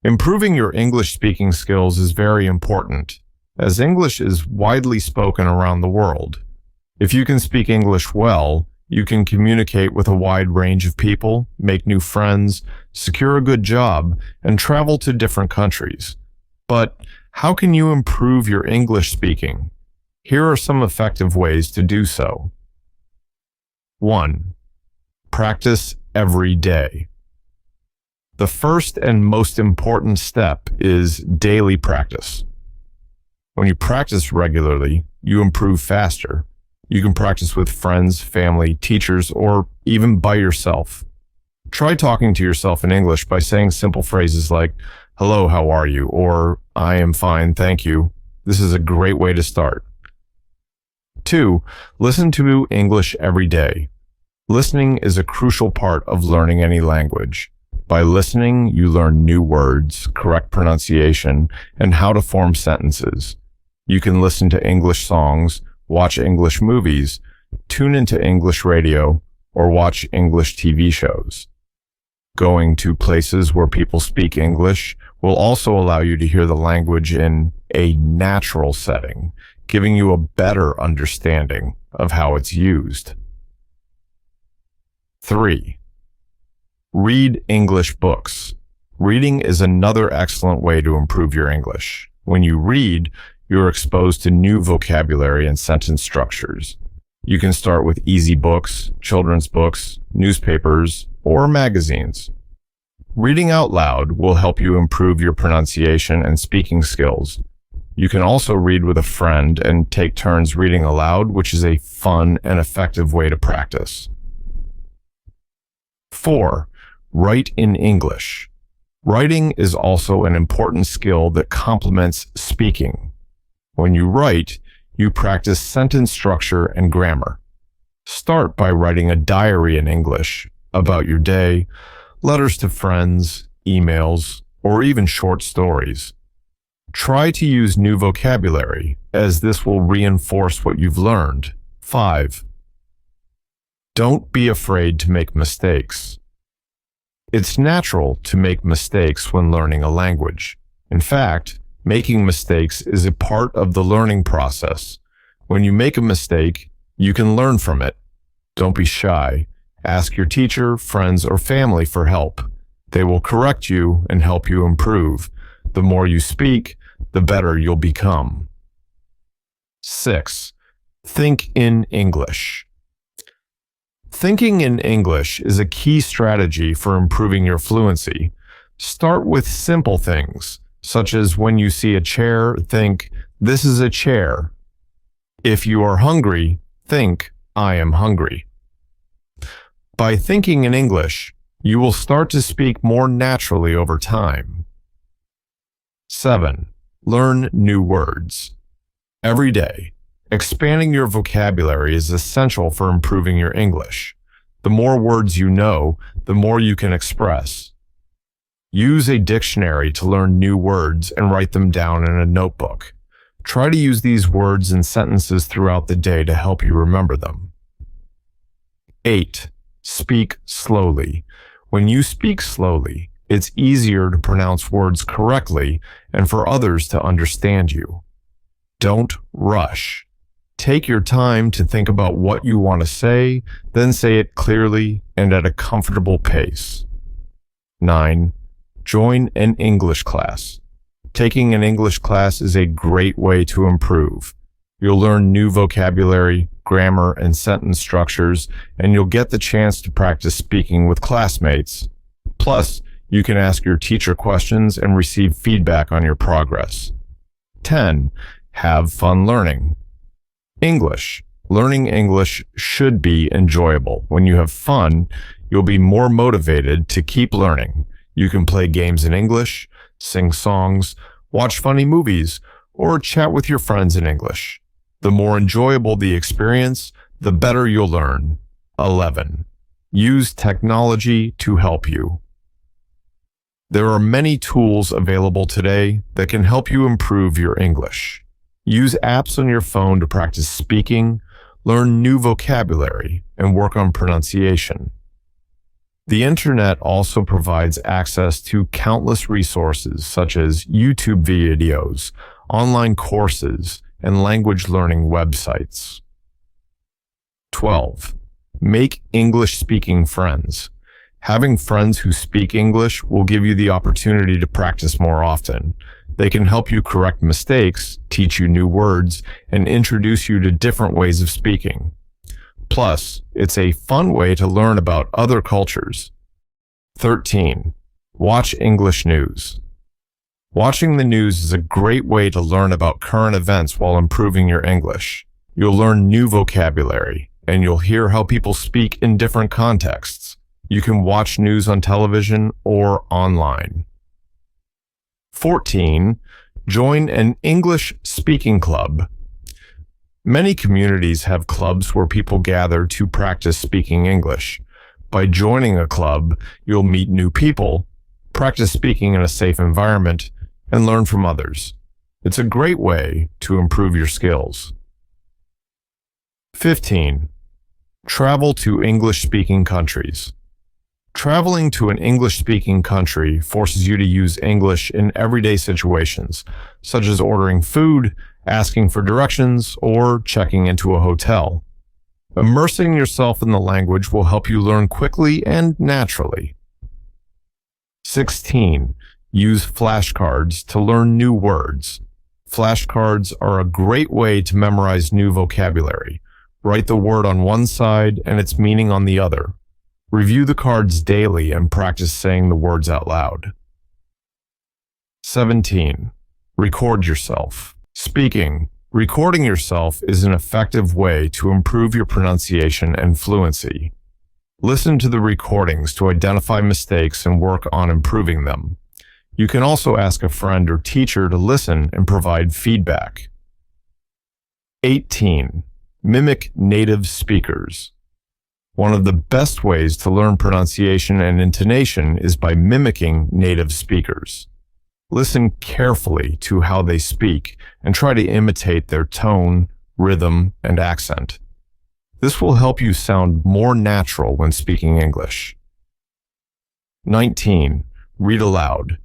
Improving your English speaking skills is very important, as English is widely spoken around the world. If you can speak English well, you can communicate with a wide range of people, make new friends, secure a good job, and travel to different countries. But how can you improve your English speaking? Here are some effective ways to do so. 1. Practice every day. The first and most important step is daily practice. When you practice regularly, you improve faster. You can practice with friends, family, teachers, or even by yourself. Try talking to yourself in English by saying simple phrases like, "Hello, how are you?" or "I am fine, thank you." This is a great way to start. 2. Listen to English every day. Listening is a crucial part of learning any language. By listening, you learn new words, correct pronunciation, and how to form sentences. You can listen to English songs, watch English movies, tune into English radio, or watch English TV shows. Going to places where people speak English will also allow you to hear the language in a natural setting, giving you a better understanding of how it's used. 3. Read English books. Reading is another excellent way to improve your English. When you read, you're exposed to new vocabulary and sentence structures. You can start with easy books, children's books, newspapers, or magazines. Reading out loud will help you improve your pronunciation and speaking skills. You can also read with a friend and take turns reading aloud, which is a fun and effective way to practice. 4. Write in English. Writing is also an important skill that complements speaking. When you write, you practice sentence structure and grammar. Start by writing a diary in English about your day, letters to friends, emails, or even short stories. Try to use new vocabulary, as this will reinforce what you've learned. 5. Don't be afraid to make mistakes. It's natural to make mistakes when learning a language. In fact, making mistakes is a part of the learning process. When you make a mistake, you can learn from it. Don't be shy. Ask your teacher, friends, or family for help. They will correct you and help you improve. The more you speak, the better you'll become. 6. Think in English. Thinking in English is a key strategy for improving your fluency. Start with simple things, such as when you see a chair, think, "This is a chair." If you are hungry, think, "I am hungry." By thinking in English, you will start to speak more naturally over time. 7. Learn new words. Every day, expanding your vocabulary is essential for improving your English. The more words you know, the more you can express. Use a dictionary to learn new words and write them down in a notebook. Try to use these words and sentences throughout the day to help you remember them. 8. Speak slowly. When you speak slowly, it's easier to pronounce words correctly and for others to understand you. Don't rush. Take your time to think about what you want to say, then say it clearly and at a comfortable pace. 9. Join an English class. Taking an English class is a great way to improve. You'll learn new vocabulary, grammar, and sentence structures, and you'll get the chance to practice speaking with classmates. Plus, you can ask your teacher questions and receive feedback on your progress. 10. Have fun learning. English. Learning English should be enjoyable. When you have fun, you'll be more motivated to keep learning. You can play games in English, sing songs, watch funny movies, or chat with your friends in English. The more enjoyable the experience, the better you'll learn. 11. Use technology to help you. There are many tools available today that can help you improve your English. Use apps on your phone to practice speaking, learn new vocabulary, and work on pronunciation. The internet also provides access to countless resources such as YouTube videos, online courses, and language learning websites. 12. Make English-speaking friends. Having friends who speak English will give you the opportunity to practice more often. They can help you correct mistakes, teach you new words, and introduce you to different ways of speaking. Plus, it's a fun way to learn about other cultures. 13. Watch English news. Watching the news is a great way to learn about current events while improving your English. You'll learn new vocabulary, and you'll hear how people speak in different contexts. You can watch news on television or online. 14. Join an English speaking club. Many communities have clubs where people gather to practice speaking English. By joining a club, you'll meet new people, practice speaking in a safe environment, and learn from others. It's a great way to improve your skills. 15. Travel to English-speaking countries. Traveling to an English-speaking country forces you to use English in everyday situations, such as ordering food, asking for directions, or checking into a hotel. Immersing yourself in the language will help you learn quickly and naturally. 16. Use flashcards to learn new words. Flashcards are a great way to memorize new vocabulary. Write the word on one side and its meaning on the other. Review the cards daily and practice saying the words out loud. 17. Record yourself. Recording yourself is an effective way to improve your pronunciation and fluency. Listen to the recordings to identify mistakes and work on improving them. You can also ask a friend or teacher to listen and provide feedback. 18. Mimic native speakers. One of the best ways to learn pronunciation and intonation is by mimicking native speakers. Listen carefully to how they speak and try to imitate their tone, rhythm, and accent. This will help you sound more natural when speaking English. 19. Read aloud.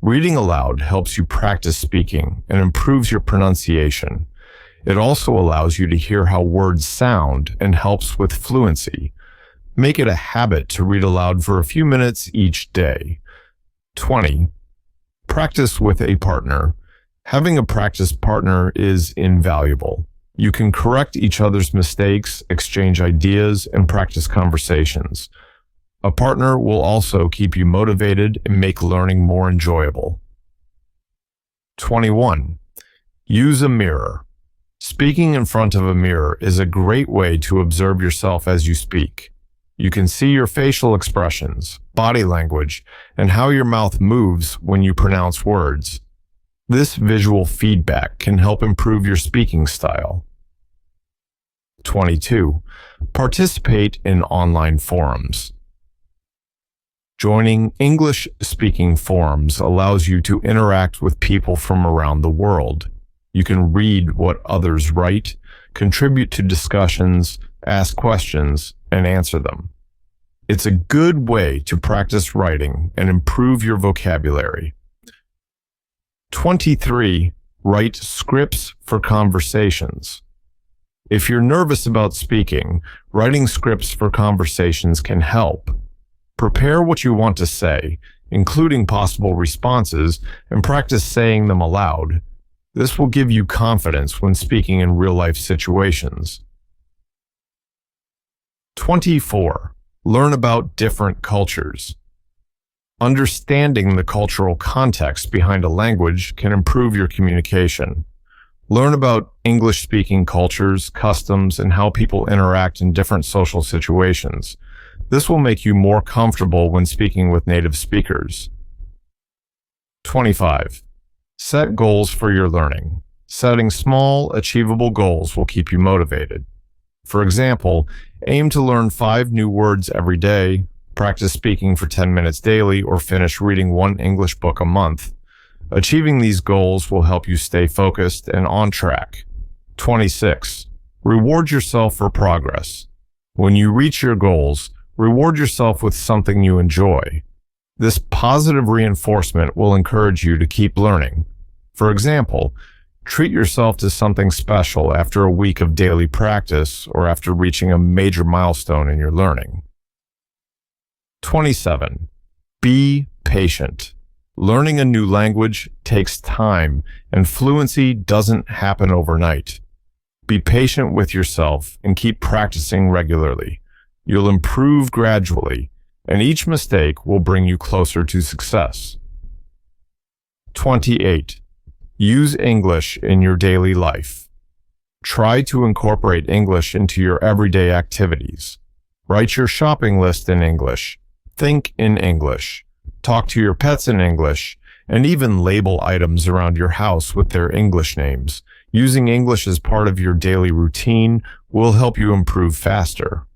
Reading aloud helps you practice speaking and improves your pronunciation. It also allows you to hear how words sound and helps with fluency. Make it a habit to read aloud for a few minutes each day. 20. Practice with a partner. Having a practice partner is invaluable. You can correct each other's mistakes, exchange ideas, and practice conversations. A partner will also keep you motivated and make learning more enjoyable. 21. Use a mirror. Speaking in front of a mirror is a great way to observe yourself as you speak. You can see your facial expressions, body language, and how your mouth moves when you pronounce words. This visual feedback can help improve your speaking style. 22. Participate in online forums. Joining English-speaking forums allows you to interact with people from around the world. You can read what others write, contribute to discussions, ask questions, and answer them. It's a good way to practice writing and improve your vocabulary. 23. Write scripts for conversations. If you're nervous about speaking, writing scripts for conversations can help. Prepare what you want to say, including possible responses, and practice saying them aloud. This will give you confidence when speaking in real-life situations. 24. Learn about different cultures. Understanding the cultural context behind a language can improve your communication. Learn about English-speaking cultures, customs, and how people interact in different social situations. This will make you more comfortable when speaking with native speakers. 25. Set goals for your learning. Setting small, achievable goals will keep you motivated. For example, aim to learn 5 new words every day, practice speaking for 10 minutes daily, or finish reading 1 English book a month. Achieving these goals will help you stay focused and on track. 26. Reward yourself for progress. When you reach your goals, Reward yourself with something you enjoy. This positive reinforcement will encourage you to keep learning. For example, treat yourself to something special after a week of daily practice or after reaching a major milestone in your learning. 27. Be patient. Learning a new language takes time, and fluency doesn't happen overnight. Be patient with yourself and keep practicing regularly. You'll improve gradually, and each mistake will bring you closer to success. 28. Use English in your daily life. Try to incorporate English into your everyday activities. Write your shopping list in English. Think in English. Talk to your pets in English, and even label items around your house with their English names. Using English as part of your daily routine will help you improve faster.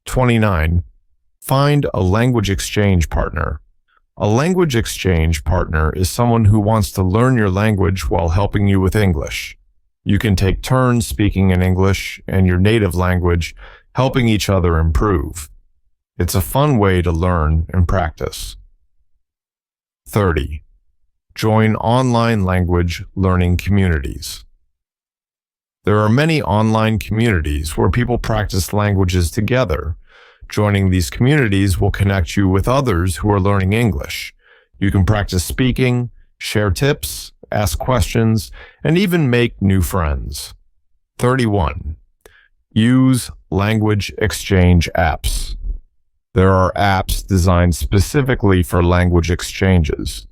29. Find a language exchange partner. A language exchange partner is someone who wants to learn your language while helping you with English. You can take turns speaking in English and your native language, helping each other improve. It's a fun way to learn and practice. 30. Join online language learning communities. There are many online communities where people practice languages together. Joining these communities will connect you with others who are learning English. You can practice speaking, share tips, ask questions, and even make new friends. 31. Use language exchange apps. There are apps designed specifically for language exchanges.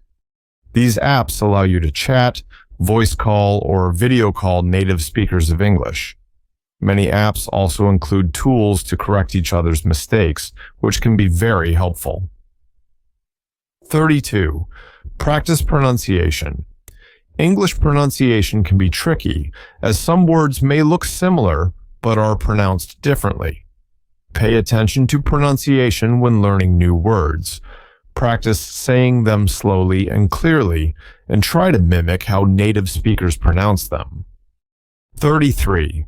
These apps allow you to chat, voice call, or video call native speakers of English. Many apps also include tools to correct each other's mistakes, which can be very helpful. 32. Practice pronunciation. English pronunciation can be tricky, as some words may look similar but are pronounced differently. Pay attention to pronunciation when learning new words. Practice saying them slowly and clearly, and try to mimic how native speakers pronounce them. 33.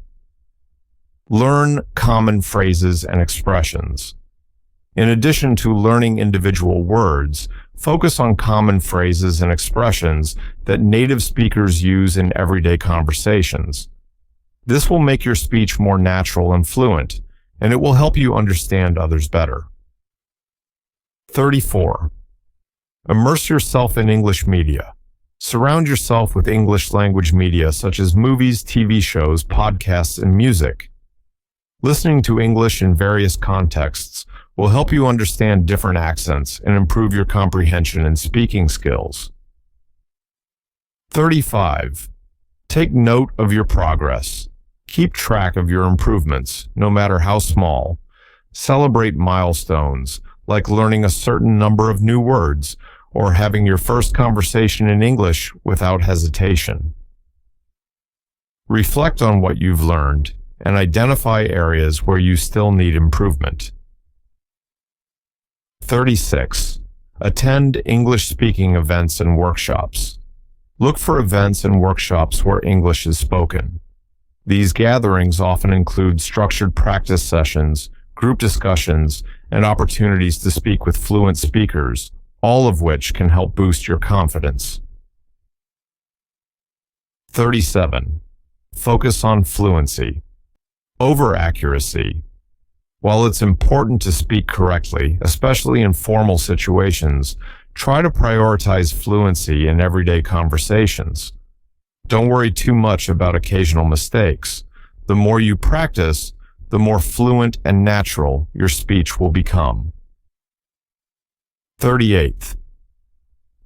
Learn common phrases and expressions. In addition to learning individual words, focus on common phrases and expressions that native speakers use in everyday conversations. This will make your speech more natural and fluent, and it will help you understand others better. 34. Immerse yourself in English media. Surround yourself with English language media such as movies, TV shows, podcasts, and music. Listening to English in various contexts will help you understand different accents and improve your comprehension and speaking skills. 35. Take note of your progress. Keep track of your improvements, no matter how small. Celebrate milestones, like learning a certain number of new words or having your first conversation in English without hesitation. Reflect on what you've learned and identify areas where you still need improvement. 36. Attend English speaking events and workshops. Look for events and workshops where English is spoken. These gatherings often include structured practice sessions, group discussions, and opportunities to speak with fluent speakers, all of which can help boost your confidence. 37. Focus on fluency. Over accuracy. While it's important to speak correctly, especially in formal situations, try to prioritize fluency in everyday conversations. Don't worry too much about occasional mistakes. The more you practice, the more fluent and natural your speech will become. 38.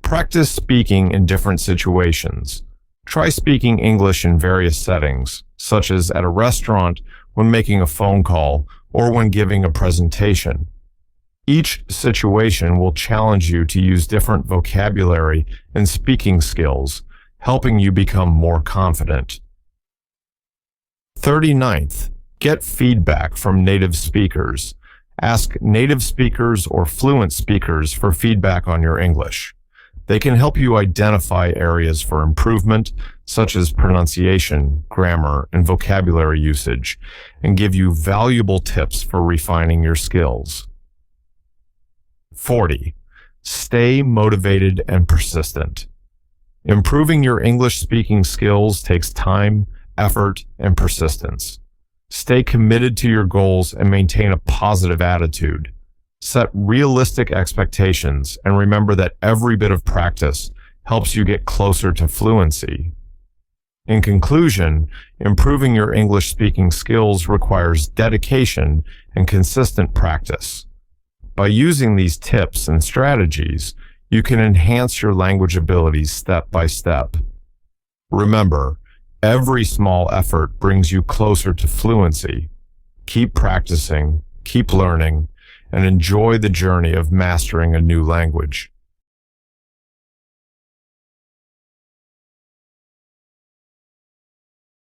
Practice speaking in different situations. Try speaking English in various settings, such as at a restaurant, when making a phone call, or when giving a presentation. Each situation will challenge you to use different vocabulary and speaking skills, helping you become more confident. 39th, get feedback from native speakers. Ask native speakers or fluent speakers for feedback on your English. They can help you identify areas for improvement, such as pronunciation, grammar, and vocabulary usage, and give you valuable tips for refining your skills. 40. Stay motivated and persistent. Improving your English speaking skills takes time, effort, and persistence. Stay committed to your goals and maintain a positive attitude. Set realistic expectations and remember that every bit of practice helps you get closer to fluency. In conclusion, improving your English speaking skills requires dedication and consistent practice. By using these tips and strategies, you can enhance your language abilities step by step. Remember, every small effort brings you closer to fluency. Keep practicing, keep learning, and enjoy the journey of mastering a new language.